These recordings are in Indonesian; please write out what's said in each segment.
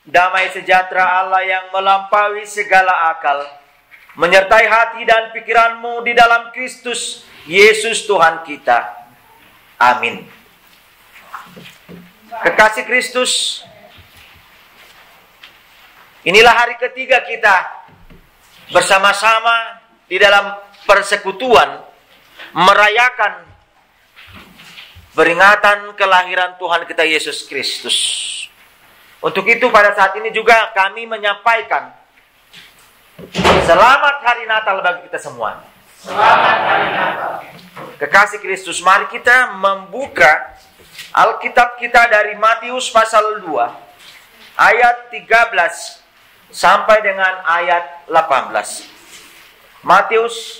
Damai sejahtera Allah yang melampaui segala akal menyertai hati dan pikiranmu di dalam Kristus Yesus Tuhan kita. Amin. Kekasih Kristus, inilah hari ketiga kita bersama-sama di dalam persekutuan merayakan peringatan kelahiran Tuhan kita Yesus Kristus. Untuk itu pada saat ini juga kami menyampaikan selamat hari Natal bagi kita semua. Selamat hari Natal. Kekasih Kristus, mari kita membuka Alkitab kita dari Matius pasal 2 ayat 13 sampai dengan ayat 18. Matius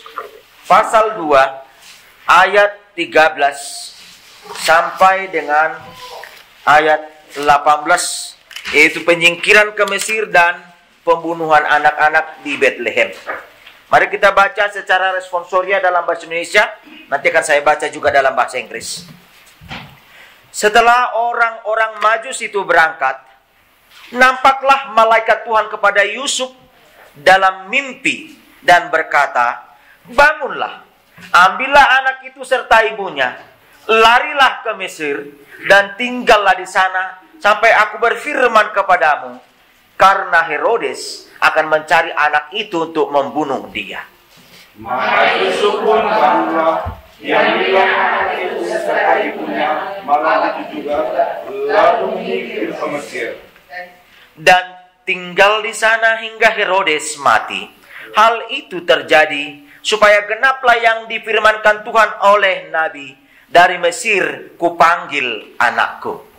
pasal 2 ayat 13 sampai dengan ayat 18, yaitu penyingkiran ke Mesir dan pembunuhan anak-anak di Bethlehem. Mari kita baca secara responsoria dalam bahasa Indonesia. Nanti akan saya baca juga dalam bahasa Inggris. Setelah orang-orang Majus itu berangkat, nampaklah malaikat Tuhan kepada Yusuf dalam mimpi dan berkata, "Bangunlah, ambillah anak itu serta ibunya, larilah ke Mesir dan tinggallah di sana sampai aku berfirman kepadamu, karena Herodes akan mencari anak itu untuk membunuh dia." Maka Yusuf pun bangunlah, diambillah anak itu serta ibunya, malam itu juga, lalu menyingkir ke Mesir. Dan tinggal di sana hingga Herodes mati. Hal itu terjadi supaya genaplah yang difirmankan Tuhan oleh Nabi, "Dari Mesir kupanggil anakku."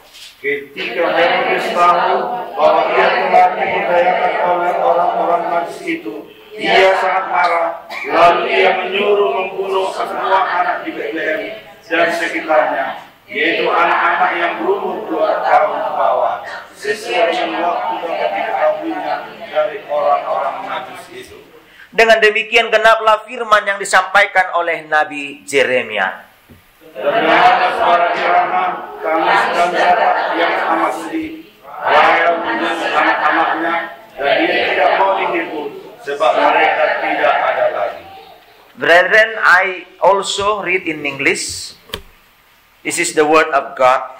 Ketika Herodes tahu bahwa ia telah diberdayakan oleh orang-orang Majus itu, ia sangat marah. Lalu ia menyuruh membunuh semua anak di Bethlehem dan sekitarnya, yaitu anak-anak yang berumur 2 tahun ke bawah, sesuai dengan waktu dapat diketahuinya dari orang-orang Majus itu. Dengan demikian genaplah firman yang disampaikan oleh Nabi Yeremia. Terdengarlah suara irama, tangis dan dapat yang amat sedih. Rahel menyanyi anak-anaknya, dan dia tidak mau dihibur, sebab mereka tidak ada lagi. Brethren, I also read in English. This is the word of God.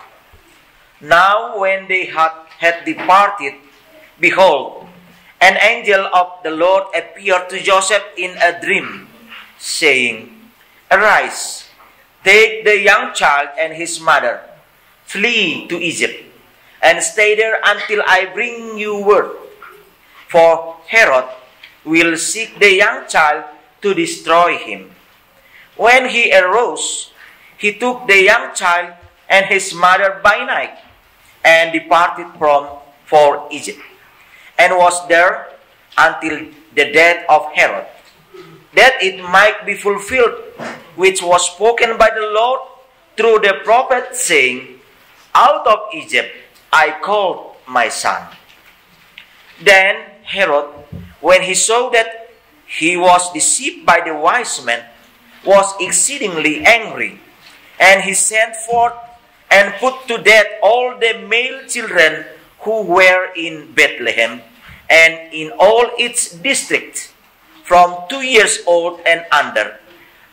Now when they had departed, behold, an angel of the Lord appeared to Joseph in a dream, saying, "Arise, take the young child and his mother, flee to Egypt, and stay there until I bring you word. For Herod will seek the young child to destroy him." When he arose, he took the young child and his mother by night, and departed for Egypt, and was there until the death of Herod, that it might be fulfilled which was spoken by the Lord through the prophet, saying, "Out of Egypt I called my son." Then Herod, when he saw that he was deceived by the wise men, was exceedingly angry, and he sent forth and put to death all the male children who were in Bethlehem and in all its districts, from 2 years old and under,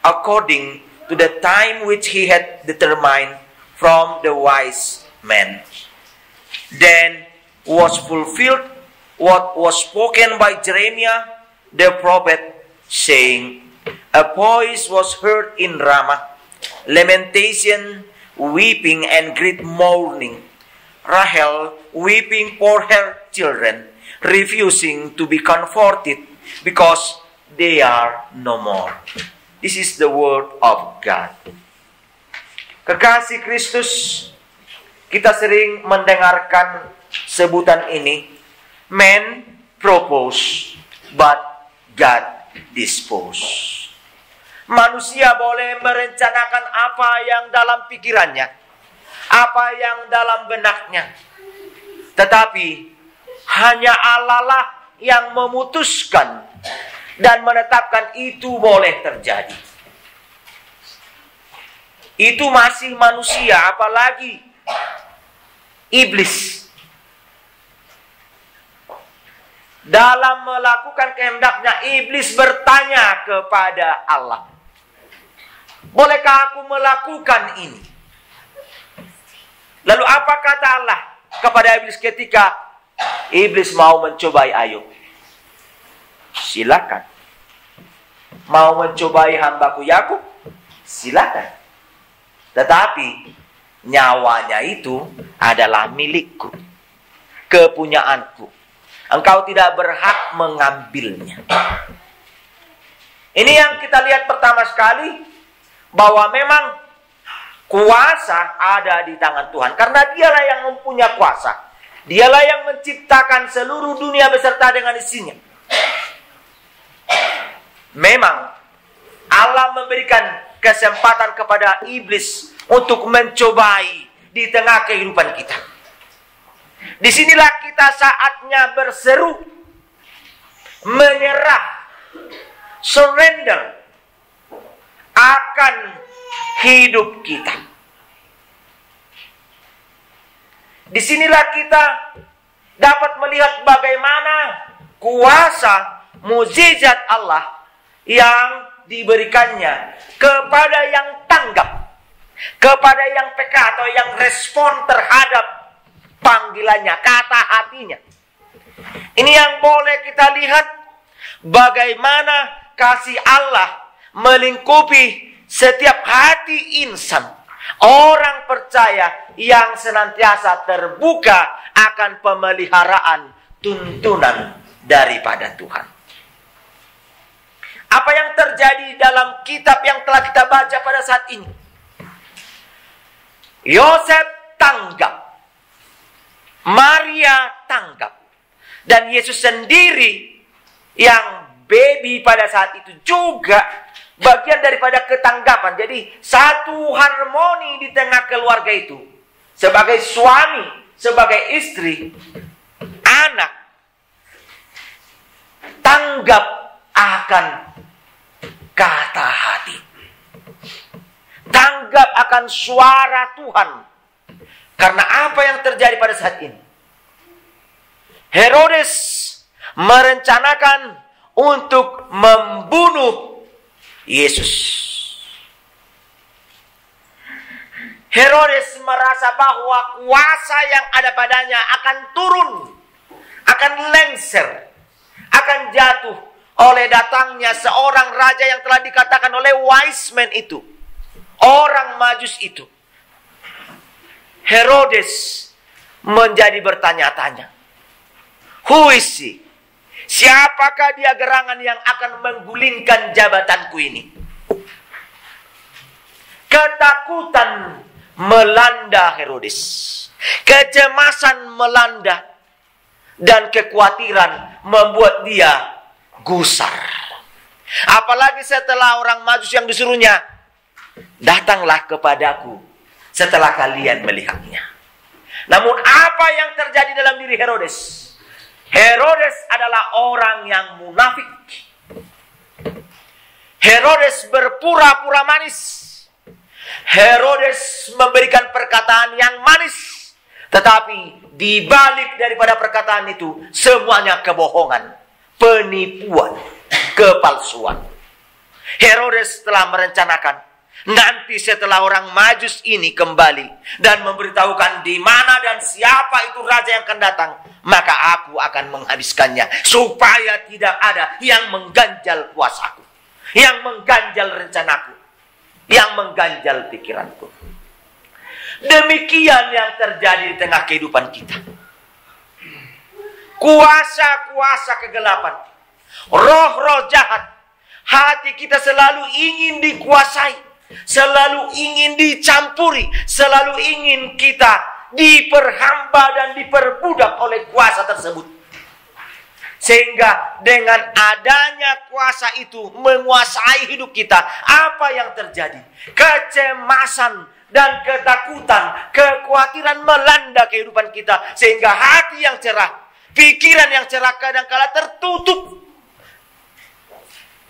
according to the time which he had determined from the wise men. Then was fulfilled what was spoken by Jeremiah the prophet, saying, "A voice was heard in Ramah, lamentation, weeping, and great mourning, Rahel weeping for her children, refusing to be comforted, because they are no more." This is the word of God. Kekasih Kristus, kita sering mendengarkan sebutan ini, "Man propose, but God dispose." Manusia boleh merencanakan apa yang dalam pikirannya, apa yang dalam benaknya, tetapi hanya Allah lah yang memutuskan dan menetapkan itu boleh terjadi. Itu masih manusia, apalagi iblis. dalam melakukan kehendaknya, iblis bertanya kepada Allah, bolehkah aku melakukan ini? Lalu apa kata Allah kepada iblis ketika iblis mau mencobai Ayub? Silakan. Mau mencobai hambaku Yakub? Silakan. Tetapi nyawanya itu adalah milikku, kepunyaanku. Engkau tidak berhak mengambilnya. Ini yang kita lihat pertama sekali, bahwa memang kuasa ada di tangan Tuhan. Karena dialah yang mempunyai kuasa. Dialah yang menciptakan seluruh dunia beserta dengan isinya. Memang Allah memberikan kesempatan kepada iblis untuk mencobai di tengah kehidupan kita. Disinilah kita saatnya berseru, menyerah, surrender akan hidup kita. Disinilah kita dapat melihat bagaimana kuasa mukjizat Allah yang diberikannya kepada yang tanggap, kepada yang peka atau yang respon terhadap panggilannya, kata hatinya. Ini yang boleh kita lihat, bagaimana kasih Allah melingkupi setiap hati insan, orang percaya yang senantiasa terbuka akan pemeliharaan tuntunan daripada Tuhan. Apa yang terjadi dalam kitab yang telah kita baca pada saat ini? Yosef tanggap, Maria tanggap, dan Yesus sendiri yang baby pada saat itu juga bagian daripada ketanggapan. Jadi satu harmoni di tengah keluarga itu, sebagai suami, sebagai istri, anak, tanggap akan kata hati, tanggap akan suara Tuhan. Karena apa yang terjadi pada saat ini? Herodes merencanakan untuk membunuh Yesus. Herodes merasa bahwa kuasa yang ada padanya akan turun, akan lengser, akan jatuh oleh datangnya seorang raja yang telah dikatakan oleh wise men itu, orang Majus itu. Herodes menjadi bertanya-tanya, who is he? Siapakah dia gerangan yang akan menggulingkan jabatanku ini? Ketakutan melanda Herodes, kecemasan melanda, dan kekhawatiran membuat dia gusar. Apalagi setelah orang Majus yang disuruhnya, datanglah kepadaku setelah kalian melihatnya. Namun apa yang terjadi dalam diri Herodes? Herodes adalah orang yang munafik. Herodes berpura-pura manis. Herodes memberikan perkataan yang manis, tetapi di balik daripada perkataan itu semuanya kebohongan, penipuan, kepalsuan. Herodes telah merencanakan, nanti setelah orang Majus ini kembali dan memberitahukan di mana dan siapa itu raja yang akan datang, maka aku akan menghabiskannya supaya tidak ada yang mengganjal kuasaku, yang mengganjal rencanaku, yang mengganjal pikiranku. Demikian yang terjadi di tengah kehidupan kita. Kuasa-kuasa kegelapan, roh-roh jahat, hati kita selalu ingin dikuasai, selalu ingin dicampuri, selalu ingin kita diperhamba dan diperbudak oleh kuasa tersebut. Sehingga dengan adanya kuasa itu menguasai hidup kita, apa yang terjadi? Kecemasan dan ketakutan, kekhawatiran melanda kehidupan kita. Sehingga hati yang cerah, pikiran yang cerah kadang-kala tertutup.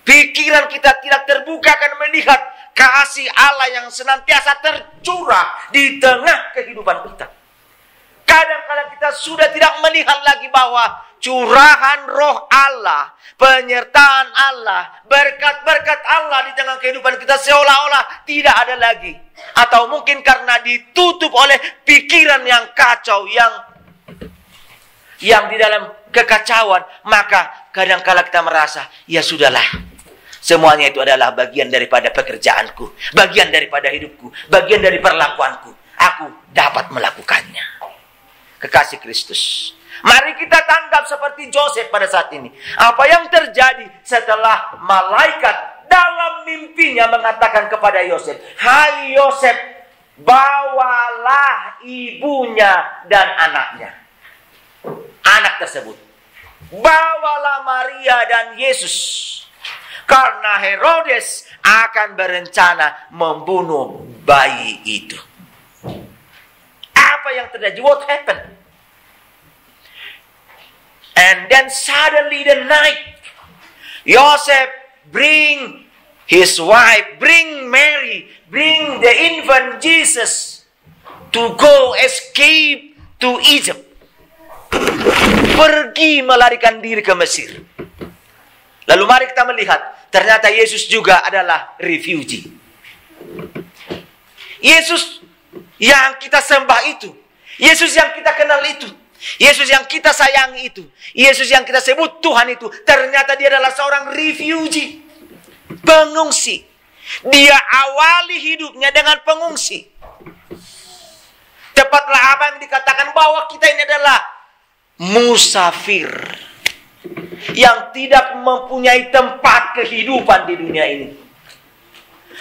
Pikiran kita tidak terbuka akan melihat kasih Allah yang senantiasa tercurah di tengah kehidupan kita. Kadang-kadang kita sudah tidak melihat lagi bahwa curahan roh Allah, penyertaan Allah, berkat-berkat Allah di tengah kehidupan kita seolah-olah tidak ada lagi. Atau mungkin karena ditutup oleh pikiran yang kacau, yang di dalam kekacauan, maka kadang-kala kita merasa, ya sudahlah, semuanya itu adalah bagian daripada pekerjaanku, bagian daripada hidupku, bagian dari perlakuanku. Aku dapat melakukannya. Kekasih Kristus, mari kita tanggap seperti Yosef pada saat ini. Apa yang terjadi setelah malaikat dalam mimpinya mengatakan kepada Yosef, "Hai Yosef, bawalah ibunya dan anaknya." Anak tersebut, bawalah Maria dan Yesus, karena Herodes akan berencana membunuh bayi itu. Apa yang terjadi? What happened? And then suddenly the night, Joseph bring his wife, bring Mary, bring the infant Jesus to go escape to Egypt. Pergi melarikan diri ke Mesir. Lalu mari kita melihat, ternyata Yesus juga adalah refugee. Yesus yang kita sembah itu, Yesus yang kita kenal itu, Yesus yang kita sayangi itu, Yesus yang kita sebut Tuhan itu, ternyata dia adalah seorang refugee, pengungsi. Dia awali hidupnya dengan pengungsi. Tepatlah apa yang dikatakan bahwa kita ini adalah musafir yang tidak mempunyai tempat kehidupan di dunia ini.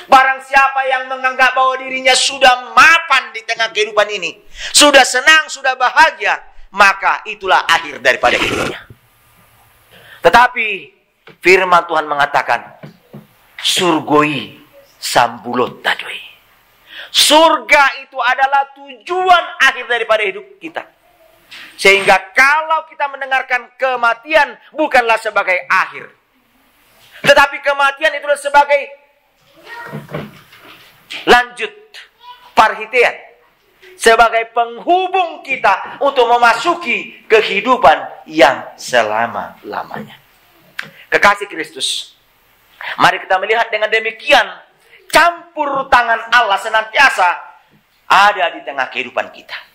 Barang siapa yang menganggap bahwa dirinya sudah mapan di tengah kehidupan ini, sudah senang, sudah bahagia, maka itulah akhir daripada hidupnya. Tetapi firman Tuhan mengatakan, surgoi sambulot tadoi. Surga itu adalah tujuan akhir daripada hidup kita. Sehingga kalau kita mendengarkan kematian bukanlah sebagai akhir, tetapi kematian itu sebagai lanjut, parhitean, sebagai penghubung kita untuk memasuki kehidupan yang selama-lamanya. Kekasih Kristus, mari kita melihat dengan demikian, campur tangan Allah senantiasa ada di tengah kehidupan kita.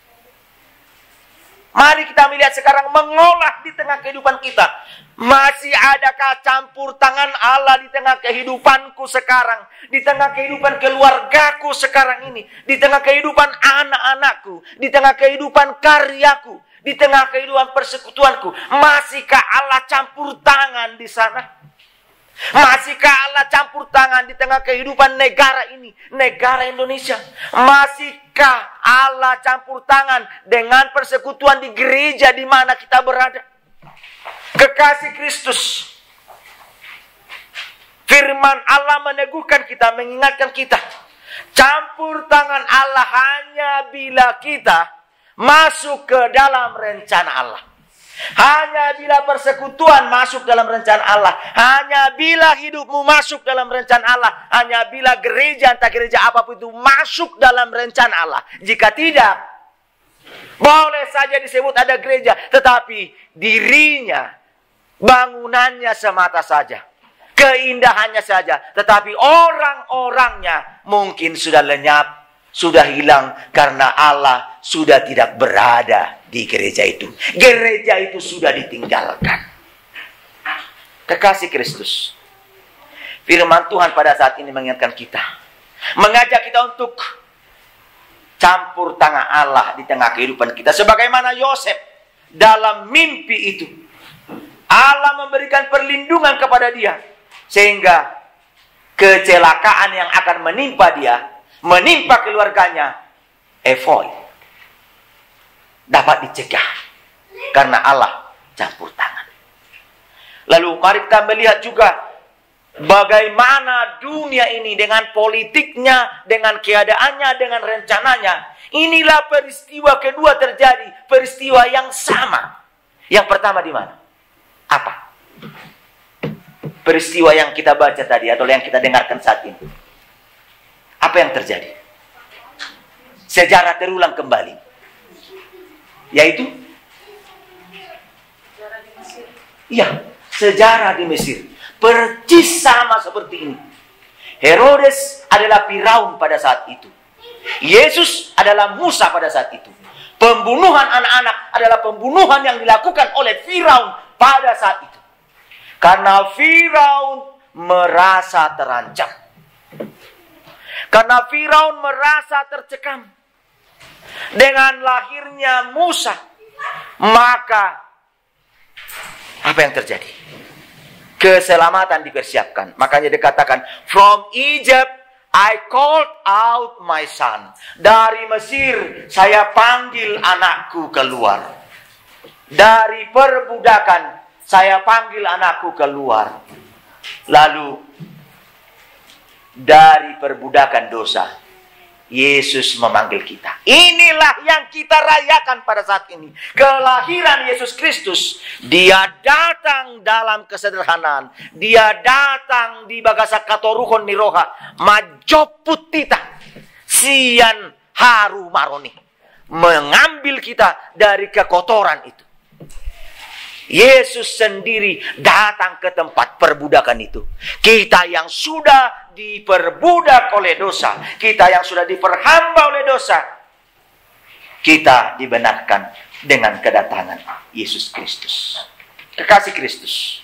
Mari kita melihat sekarang mengolah di tengah kehidupan kita. Masih adakah campur tangan Allah di tengah kehidupanku sekarang? Di tengah kehidupan keluargaku sekarang ini? Di tengah kehidupan anak-anakku? Di tengah kehidupan karyaku? Di tengah kehidupan persekutuanku? Masihkah Allah campur tangan di sana? Masihkah Allah campur tangan di tengah kehidupan negara ini, negara Indonesia? Masihkah Allah campur tangan dengan persekutuan di gereja di mana kita berada? Kekasih Kristus, firman Allah meneguhkan kita, mengingatkan kita, campur tangan Allah hanya bila kita masuk ke dalam rencana Allah. Hanya bila persekutuan masuk dalam rencana Allah, hanya bila hidupmu masuk dalam rencana Allah, hanya bila gereja, entah gereja apapun itu masuk dalam rencana Allah. Jika tidak, boleh saja disebut ada gereja, tetapi dirinya, bangunannya semata saja, keindahannya saja, tetapi orang-orangnya mungkin sudah lenyap, sudah hilang karena Allah sudah tidak berada di gereja itu. Gereja itu sudah ditinggalkan. Kekasih Kristus, firman Tuhan pada saat ini mengingatkan kita, mengajak kita untuk campur tangan Allah di tengah kehidupan kita. Sebagaimana Yosef dalam mimpi itu, Allah memberikan perlindungan kepada dia, sehingga kecelakaan yang akan menimpa dia, menimpa keluarganya, avoid, dapat dicegah karena Allah campur tangan. Lalu mari kita melihat juga bagaimana dunia ini dengan politiknya, dengan keadaannya, dengan rencananya. Inilah peristiwa kedua terjadi, peristiwa yang sama. Yang pertama di mana? Apa? Peristiwa yang kita baca tadi atau yang kita dengarkan saat ini. Apa yang terjadi? Sejarah terulang kembali. Yaitu iya, sejarah di Mesir. Persis sama seperti ini. Herodes adalah Firaun pada saat itu. Yesus adalah Musa pada saat itu. Pembunuhan anak-anak adalah pembunuhan yang dilakukan oleh Firaun pada saat itu. Karena Firaun merasa terancam. Karena Firaun merasa tercekam. Dengan lahirnya Musa, maka apa yang terjadi? Keselamatan dipersiapkan. Makanya dikatakan, from Egypt I called out my son. Dari Mesir saya panggil anakku keluar. Dari perbudakan saya panggil anakku keluar. Lalu dari perbudakan dosa Yesus memanggil kita. Inilah yang kita rayakan pada saat ini. Kelahiran Yesus Kristus. Dia datang dalam kesederhanaan. Dia datang di bagasa katoruhon niroha. Majoput tita. Sian haru maroni. Mengambil kita dari kekotoran itu. Yesus sendiri datang ke tempat perbudakan itu. Kita yang sudah diperbudak oleh dosa, kita yang sudah diperhamba oleh dosa, kita dibenarkan dengan kedatangan Yesus Kristus. Kekasih Kristus,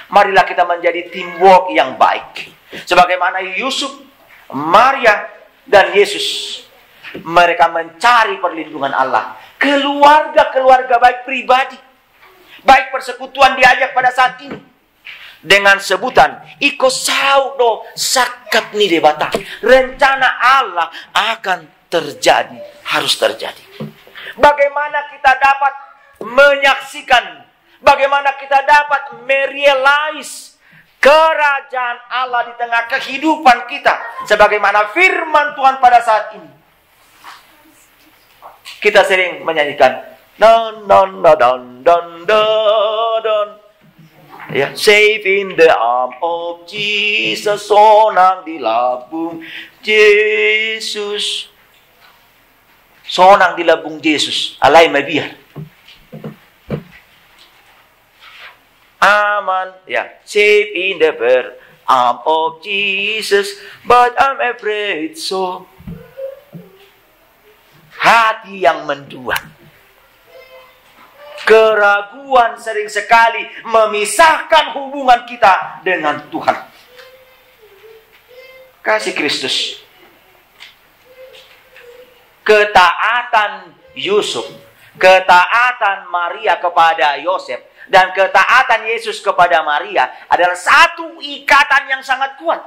marilah kita menjadi teamwork yang baik. Sebagaimana Yusuf, Maria, dan Yesus, mereka mencari perlindungan Allah. Keluarga-keluarga baik pribadi, baik persekutuan diajak pada saat ini dengan sebutan iko saudo sakat ni debata. Rencana Allah akan terjadi, harus terjadi. Bagaimana kita dapat menyaksikan, bagaimana kita dapat merealize kerajaan Allah di tengah kehidupan kita, sebagaimana firman Tuhan pada saat ini. Kita sering menyanyikan don don don don don don. Ya, safe in the arm of Jesus, sonang di labung Yesus. Sonang di labung Yesus, alay mabiar. Aman, ya, safe in the arm of Jesus, but I'm afraid so. Hati yang mendua. Keraguan sering sekali memisahkan hubungan kita dengan Tuhan. Kasih Kristus. Ketaatan Yusuf, ketaatan Maria kepada Yosef, dan ketaatan Yesus kepada Maria adalah satu ikatan yang sangat kuat.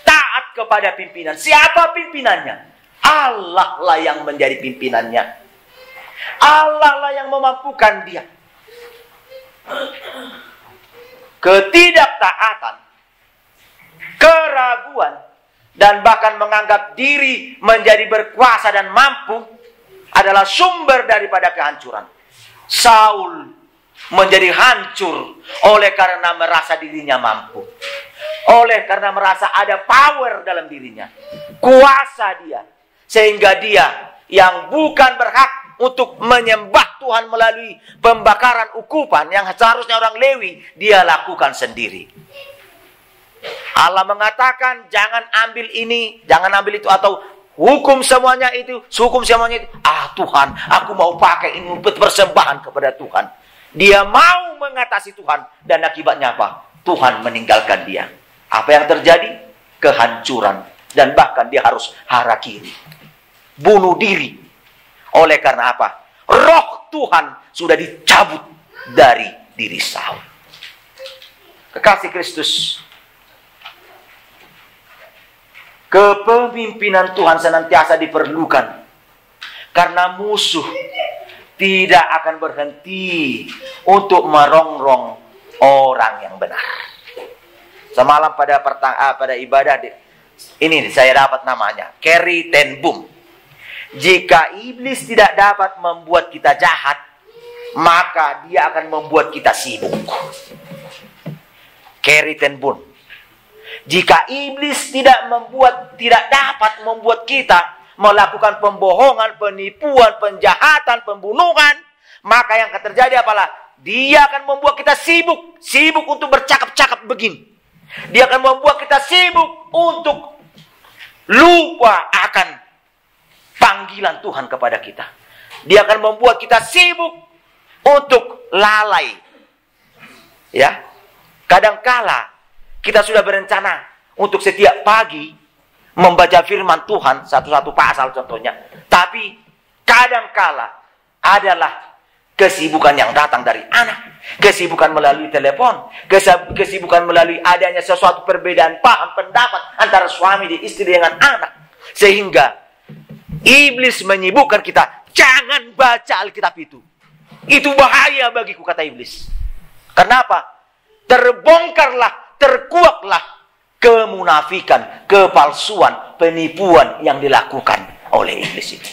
Taat kepada pimpinan. Siapa pimpinannya? Allah lah yang menjadi pimpinannya. Allah lah yang memampukan dia. Ketidaktaatan, keraguan, dan bahkan menganggap diri menjadi berkuasa dan mampu adalah sumber daripada kehancuran. Saul menjadi hancur oleh karena merasa dirinya mampu. Oleh karena merasa ada power dalam dirinya. Kuasa dia. Sehingga dia yang bukan berhak untuk menyembah Tuhan melalui pembakaran ukupan yang seharusnya orang Lewi, dia lakukan sendiri. Allah mengatakan, jangan ambil ini, jangan ambil itu, atau hukum semuanya itu, hukum semuanya itu. Ah Tuhan, aku mau pakai ini untuk persembahan kepada Tuhan. Dia mau mengatasi Tuhan, dan akibatnya apa? Tuhan meninggalkan dia. Apa yang terjadi? Kehancuran. Dan bahkan dia harus harakiri. Bunuh diri. Oleh karena apa? Roh Tuhan sudah dicabut dari diri Saul. Kekasih Kristus, kepemimpinan Tuhan senantiasa diperlukan. Karena musuh tidak akan berhenti untuk merongrong orang yang benar. Semalam pada ibadah ini saya dapat namanya Carry Ten Boom. Jika iblis tidak dapat membuat kita jahat, maka dia akan membuat kita sibuk. Carry Ten Boom. Jika iblis tidak dapat membuat kita melakukan pembohongan, penipuan, penjahatan, pembunuhan, maka yang akan terjadi apalah? Dia akan membuat kita sibuk untuk bercakap-cakap begini. Dia akan membuat kita sibuk untuk lupa akan panggilan Tuhan kepada kita. Dia akan membuat kita sibuk untuk lalai. Ya, kadangkala kita sudah berencana untuk setiap pagi membaca firman Tuhan satu-satu pasal contohnya. Tapi kadangkala adalah kesibukan yang datang dari anak, kesibukan melalui telepon, kesibukan melalui adanya sesuatu perbedaan paham pendapat antara suami dan istri dengan anak. Sehingga iblis menyibukkan kita, jangan baca Alkitab itu. Itu bahaya bagiku, kata iblis. Kenapa? Terbongkarlah, terkuaklah kemunafikan, kepalsuan, penipuan yang dilakukan oleh iblis itu.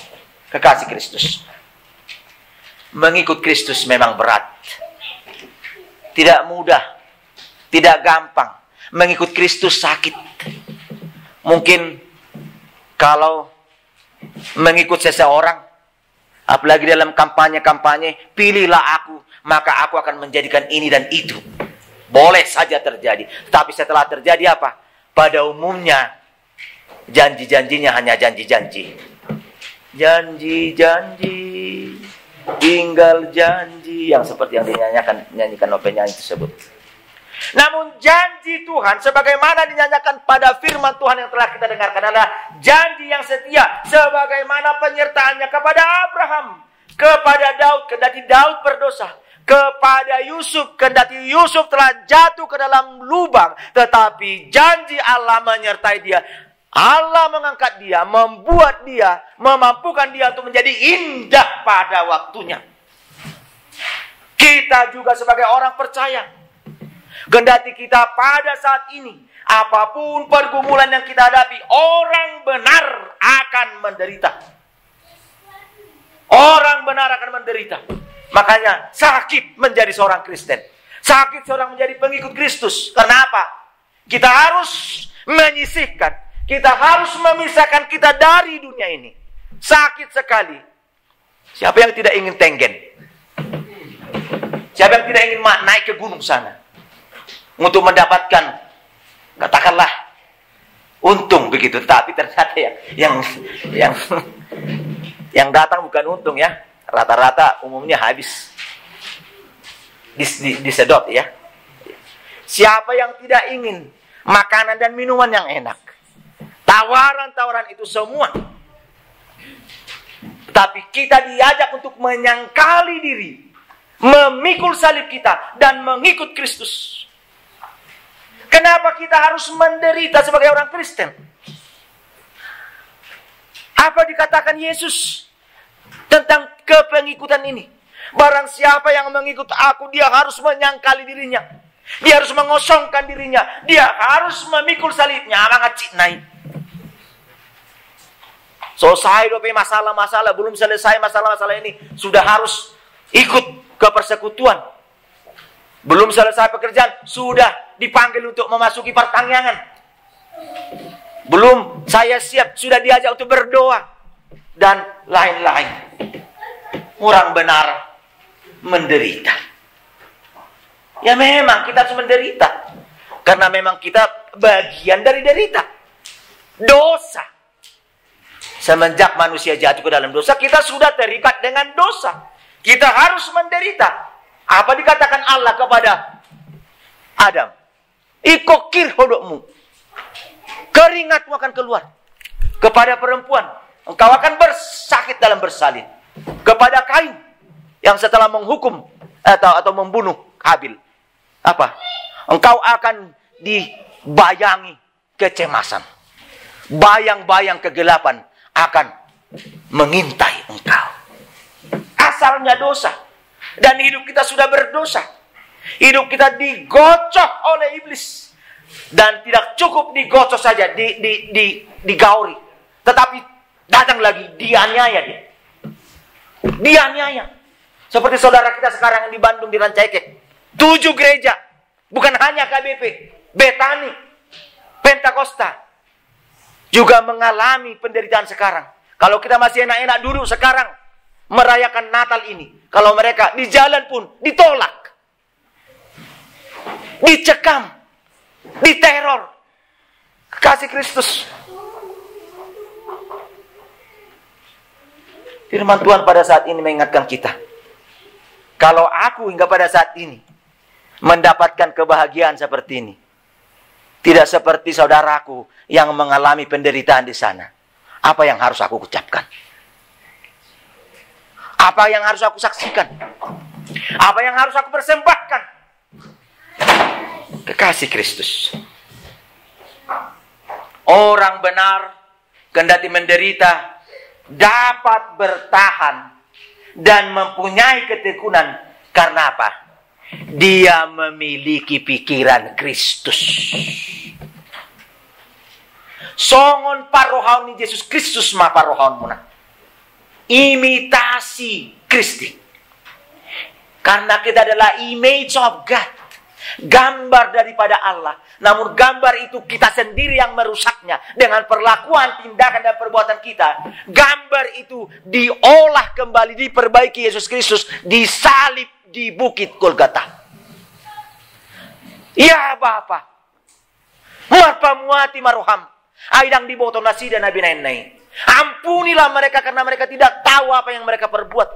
Kekasih Kristus, mengikut Kristus memang berat. Tidak mudah, tidak gampang. Mengikut Kristus sakit. Mungkin kalau mengikut seseorang, apalagi dalam kampanye-kampanye, pilihlah aku, maka aku akan menjadikan ini dan itu. Boleh saja terjadi. Tapi setelah terjadi apa? Pada umumnya, janji-janjinya hanya janji-janji. Janji-janji, tinggal janji, yang seperti yang dinyanyikan oleh penyanyi tersebut. Namun janji Tuhan sebagaimana dinyanyikan pada firman Tuhan yang telah kita dengarkan adalah janji yang setia, sebagaimana penyertaannya kepada Abraham, kepada Daud kendati Daud berdosa, kepada Yusuf kendati Yusuf telah jatuh ke dalam lubang, tetapi janji Allah menyertai dia. Allah mengangkat dia, membuat dia, memampukan dia untuk menjadi indah pada waktunya. Kita juga sebagai orang percaya, kendati kita pada saat ini, apapun pergumulan yang kita hadapi, orang benar akan menderita. Orang benar akan menderita. Makanya sakit menjadi seorang Kristen. Sakit seorang menjadi pengikut Kristus. Kenapa? Kita harus menyisihkan, kita harus memisahkan kita dari dunia ini. Sakit sekali. Siapa yang tidak ingin tenggen? Siapa yang tidak ingin naik ke gunung sana untuk mendapatkan, katakanlah, untung begitu? Tapi ternyata yang datang bukan untung ya. Rata-rata umumnya habis disedot ya. Siapa yang tidak ingin makanan dan minuman yang enak? Tawaran-tawaran itu semua. Tapi kita diajak untuk menyangkali diri, memikul salib kita dan mengikut Kristus. Kenapa kita harus menderita sebagai orang Kristen? Apa dikatakan Yesus tentang kepengikutan ini? Barang siapa yang mengikut aku, dia harus menyangkali dirinya. Dia harus mengosongkan dirinya. Dia harus memikul salibnya. Naik. Selesai dope masalah-masalah, belum selesai masalah-masalah ini, sudah harus ikut ke persekutuan. Belum selesai pekerjaan, sudah dipanggil untuk memasuki pertanggungan. Belum saya siap, sudah diajak untuk berdoa dan lain-lain. Orang benar menderita. Ya memang kita harus menderita, karena memang kita bagian dari derita. Dosa. Semenjak manusia jatuh ke dalam dosa, kita sudah terikat dengan dosa. Kita harus menderita. Apa dikatakan Allah kepada Adam? Ikokir hodokmu, keringatmu akan keluar. Kepada perempuan, engkau akan bersakit dalam bersalin. Kepada Kain, yang setelah menghukum atau membunuh Habil, apa? Engkau akan dibayangi kecemasan. Bayang-bayang kegelapan akan mengintai engkau. Asalnya dosa. Dan hidup kita sudah berdosa. Hidup kita digocok oleh iblis. Dan tidak cukup digocok saja, digauri. Tetapi datang lagi, dianiaya dia. Dianiaya. Seperti saudara kita sekarang yang di Bandung, di Rancaikek. 7 gereja. Bukan hanya KBP. Betani. Pentakosta. Juga mengalami penderitaan sekarang. Kalau kita masih enak-enak duduk sekarang merayakan Natal ini, kalau mereka di jalan pun ditolak, dicekam, diteror. Kasih Kristus. Firman Tuhan pada saat ini mengingatkan kita. Kalau aku hingga pada saat ini mendapatkan kebahagiaan seperti ini, tidak seperti saudaraku yang mengalami penderitaan di sana, apa yang harus aku ucapkan? Apa yang harus aku saksikan? Apa yang harus aku persembahkan? Kekasih Kristus. Orang benar, kendati menderita, dapat bertahan dan mempunyai ketekunan. Karena apa? Dia memiliki pikiran Kristus. Songon parohaun Yesus Kristus ma parohaun muna. Imitasi Kristi. Karena kita adalah image of God. Gambar daripada Allah. Namun gambar itu kita sendiri yang merusaknya. Dengan perlakuan, tindakan, dan perbuatan kita. Gambar itu diolah kembali, diperbaiki Yesus Kristus. Disalib di bukit Golgota. Ya Bapa. Marpamuati maroham. Aidang diboto nasi dan nabi nain. Ampunilah mereka karena mereka tidak tahu apa yang mereka perbuat.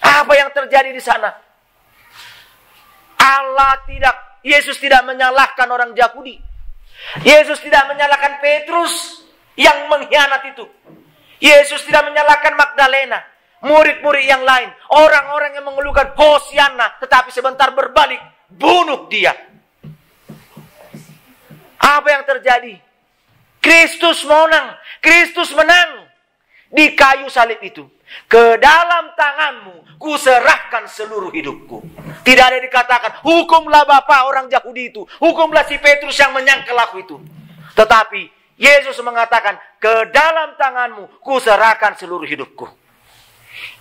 Apa yang terjadi di sana? Yesus tidak menyalahkan orang Yahudi. Yesus tidak menyalahkan Petrus yang mengkhianat itu. Yesus tidak menyalahkan Magdalena, murid-murid yang lain, orang-orang yang mengeluhkan Hosianna, tetapi sebentar berbalik, bunuh dia. Apa yang terjadi? Kristus menang. Kristus menang di kayu salib itu. Ke dalam tanganmu kuserahkan seluruh hidupku. Tidak ada dikatakan, hukumlah Bapak orang Yahudi itu, hukumlah si Petrus yang menyangkal aku itu. Tetapi Yesus mengatakan, ke dalam tanganmu kuserahkan seluruh hidupku.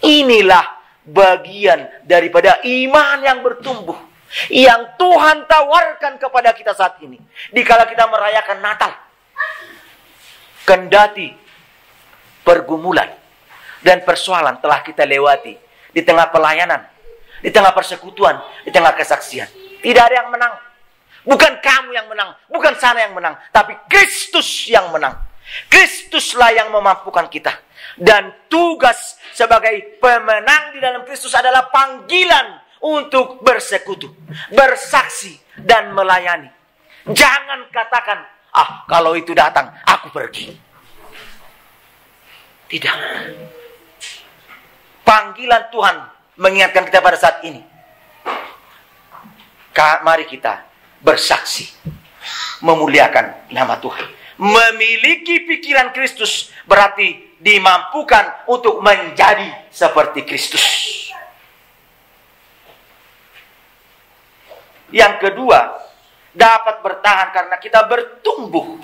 Inilah bagian daripada iman yang bertumbuh, yang Tuhan tawarkan kepada kita saat ini. Dikala kita merayakan Natal, kendati pergumulan dan persoalan telah kita lewati di tengah pelayanan, di tengah persekutuan, di tengah kesaksian. Tidak ada yang menang. Bukan kamu yang menang, bukan sana yang menang, tapi Kristus yang menang. Kristuslah yang memampukan kita. Dan tugas sebagai pemenang di dalam Kristus adalah panggilan untuk bersekutu, bersaksi, dan melayani. Jangan katakan, kalau itu datang, aku pergi. Tidak. Panggilan Tuhan mengingatkan kita pada saat ini. Mari kita bersaksi, memuliakan nama Tuhan. Memiliki pikiran Kristus berarti dimampukan untuk menjadi seperti Kristus. Yang kedua, dapat bertahan karena kita bertumbuh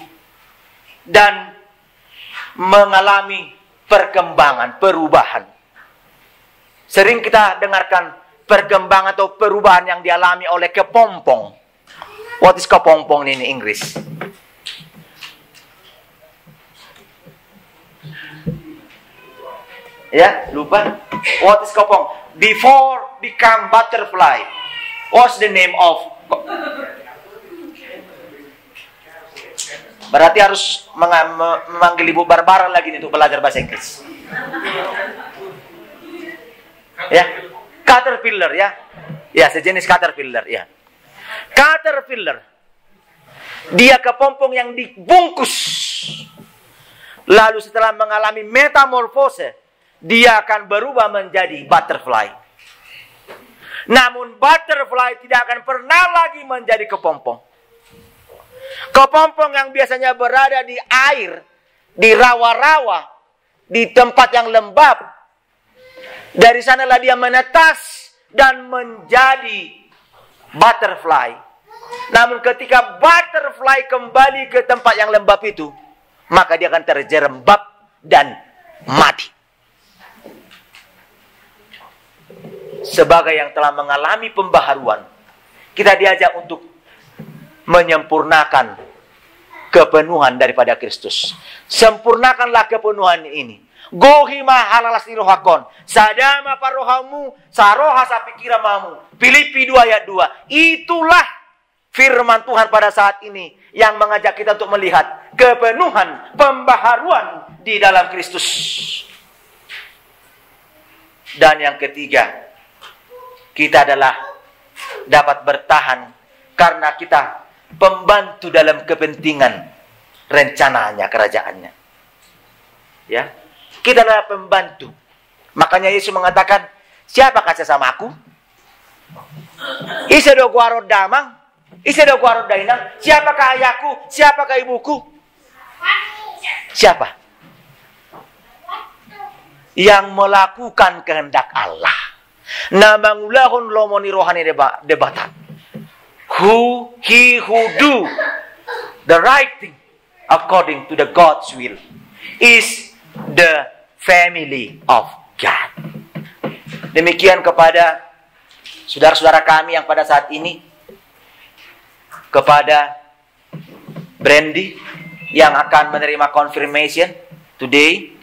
dan mengalami perkembangan, perubahan. Sering kita dengarkan perkembangan atau perubahan yang dialami oleh kepompong. What is kepompong in English? Ya, lupa. What is kepompong? Before become butterfly. What's the name of? Berarti harus memanggil Ibu Barbara lagi nih untuk belajar bahasa Inggris. Ya, caterpillar ya. Ya, sejenis caterpillar ya. Caterpillar. Dia kepompong yang dibungkus. Lalu setelah mengalami metamorfose, dia akan berubah menjadi butterfly. Namun butterfly tidak akan pernah lagi menjadi kepompong. Kepompong yang biasanya berada di air, di rawa-rawa, di tempat yang lembab, dari sanalah dia menetas dan menjadi butterfly. Namun ketika butterfly kembali ke tempat yang lembab itu, maka dia akan terjerembab dan mati. Sebagai yang telah mengalami pembaharuan, kita diajak untuk menyempurnakan kepenuhan daripada Kristus. Sempurnakanlah kepenuhan ini. Gohima halalas irohakon. Sadama parohamu, saroha sapikiramamu. Filipi 2 ayat 2. Itulah firman Tuhan pada saat ini yang mengajak kita untuk melihat kepenuhan, pembaharuan di dalam Kristus. Dan yang ketiga, kita adalah dapat bertahan karena kita pembantu dalam kepentingan rencananya, kerajaannya. Ya. Kita adalah pembantu. Makanya Yesus mengatakan, siapa kasih sama aku? Isa do guarod damang, isa do guarod dainang. Siapakah ayahku? Siapakah ibuku? Siapa? Yang melakukan kehendak Allah. Namangulahun lomoni rohani debatan. He who do the right thing according to the God's will is the family of God. Demikian kepada saudara-saudara kami yang pada saat ini, kepada Brandy yang akan menerima confirmation today,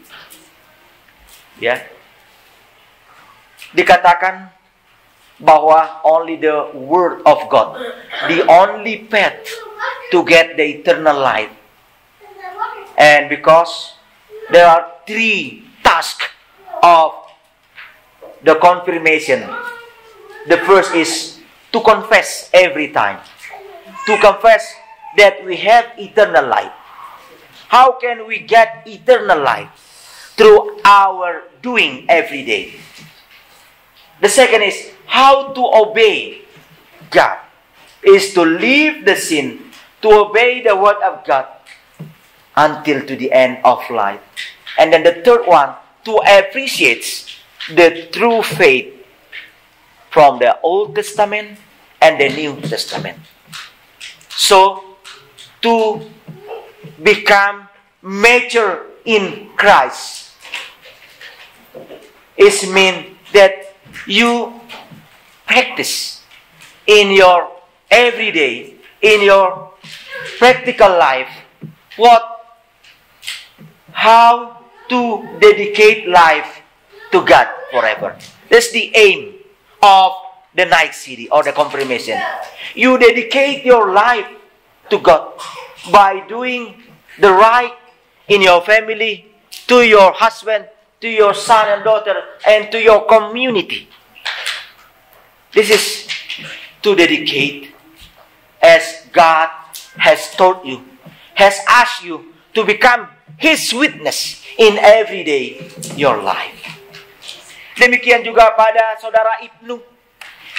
ya, dikatakan bahwa only the word of God, the only path to get the eternal life. And because there are 3 tasks of the confirmation. The first is to confess every time. To confess that we have eternal life. How can we get eternal life? Through our doing every day. The second is how to obey God. Is to leave the sin, to obey the word of God until to the end of life. And then the third one, to appreciate the true faith from the Old Testament and the New Testament. So, to become mature in Christ is mean that you practice in your everyday, in your practical life, how to dedicate life to God forever. That's the aim of the night city or the confirmation. You dedicate your life to God by doing the right in your family, to your husband, to your son and daughter, and to your community. This is to dedicate as God has told you, has asked you to become His witness in everyday your life. Demikian juga pada saudara Ibnu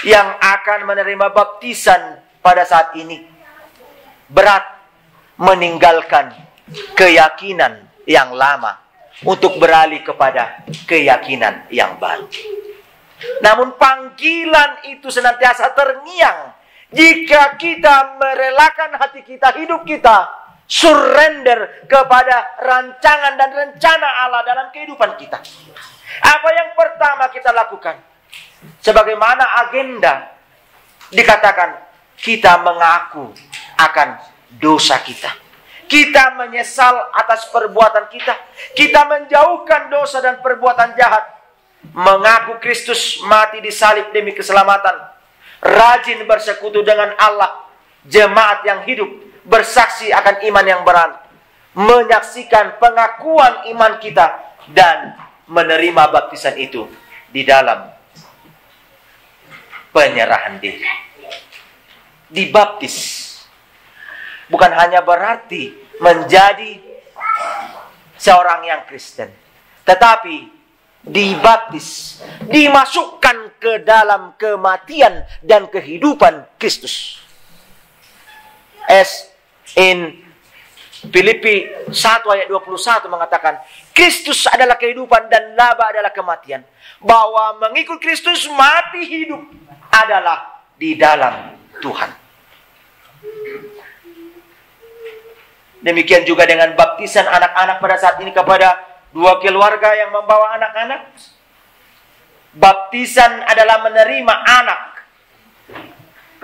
yang akan menerima baptisan pada saat ini. Berat meninggalkan keyakinan yang lama untuk beralih kepada keyakinan yang baru. Namun panggilan itu senantiasa terngiang jika kita merelakan hati kita, hidup kita surrender kepada rancangan dan rencana Allah dalam kehidupan kita. Apa yang pertama kita lakukan? Sebagaimana agenda dikatakan, kita mengaku akan dosa kita. Kita menyesal atas perbuatan kita. Kita menjauhkan dosa dan perbuatan jahat. Mengaku Kristus mati di salib demi keselamatan. Rajin bersekutu dengan Allah. Jemaat yang hidup bersaksi akan iman yang benar, menyaksikan pengakuan iman kita, dan menerima baptisan itu di dalam penyerahan diri. Dibaptis bukan hanya berarti menjadi seorang yang Kristen, tetapi dibaptis, dimasukkan ke dalam kematian dan kehidupan Kristus. As in Filipi 1 ayat 21 mengatakan, Kristus adalah kehidupan dan laba adalah kematian. Bahwa mengikut Kristus mati hidup adalah di dalam Tuhan. Demikian juga dengan baptisan anak-anak pada saat ini kepada 2 keluarga yang membawa anak-anak. Baptisan adalah menerima anak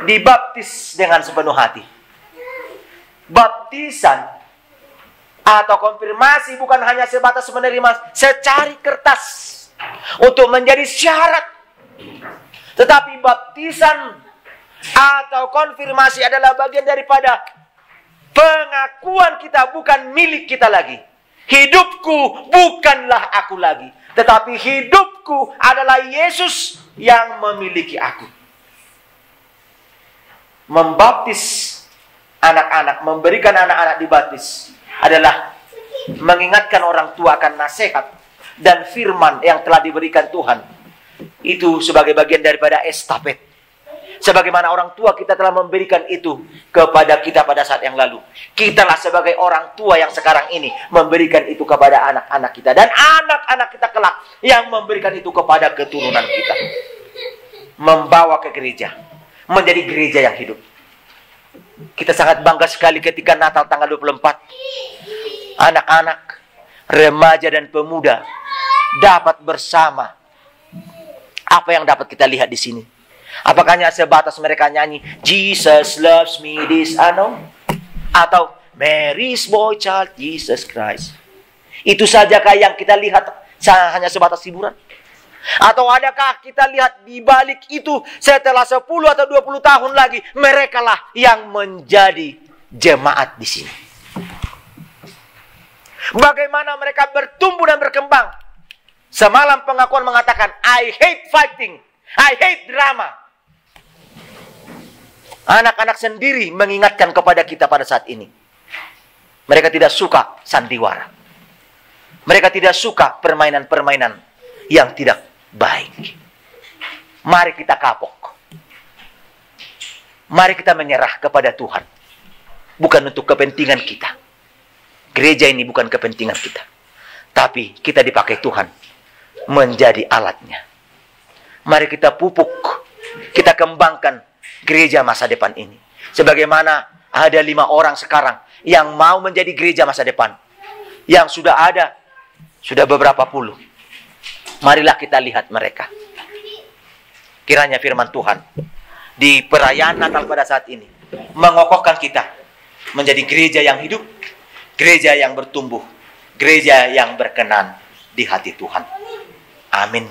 dibaptis dengan sepenuh hati. baptisan atau konfirmasi bukan hanya sebatas menerima secari kertas untuk menjadi syarat. Tetapi baptisan atau konfirmasi adalah bagian daripada pengakuan kita bukan milik kita lagi. Hidupku bukanlah aku lagi, tetapi hidupku adalah Yesus yang memiliki aku. Membaptis anak-anak, memberikan anak-anak dibaptis adalah mengingatkan orang tua akan nasihat dan firman yang telah diberikan Tuhan. Itu sebagai bagian daripada estafet. Sebagaimana orang tua kita telah memberikan itu kepada kita pada saat yang lalu. Kitalah sebagai orang tua yang sekarang ini memberikan itu kepada anak-anak kita. Dan anak-anak kita kelak yang memberikan itu kepada keturunan kita. Membawa ke gereja. Menjadi gereja yang hidup. Kita sangat bangga sekali ketika Natal tanggal 24. Anak-anak, remaja dan pemuda dapat bersama. Apa yang dapat kita lihat di sini? Apakah hanya sebatas mereka nyanyi Jesus loves me this atau Mary's boy child Jesus Christ? Itu sajakah yang kita lihat hanya sebatas hiburan? Atau adakah kita lihat di balik itu setelah 10 atau 20 tahun lagi merekalah yang menjadi jemaat di sini? Bagaimana mereka bertumbuh dan berkembang? Semalam pengakuan mengatakan I hate fighting, I hate drama. Anak-anak sendiri mengingatkan kepada kita pada saat ini. Mereka tidak suka sandiwara. Mereka tidak suka permainan-permainan yang tidak baik. Mari kita kapok. Mari kita menyerah kepada Tuhan. Bukan untuk kepentingan kita. Gereja ini bukan kepentingan kita. Tapi kita dipakai Tuhan menjadi alatnya. Mari kita pupuk. Kita kembangkan gereja masa depan ini. Sebagaimana ada 5 orang sekarang yang mau menjadi gereja masa depan. Yang sudah ada, sudah beberapa puluh. Marilah kita lihat mereka. Kiranya firman Tuhan di perayaan Natal pada saat ini mengokohkan kita menjadi gereja yang hidup, gereja yang bertumbuh, gereja yang berkenan di hati Tuhan. Amin.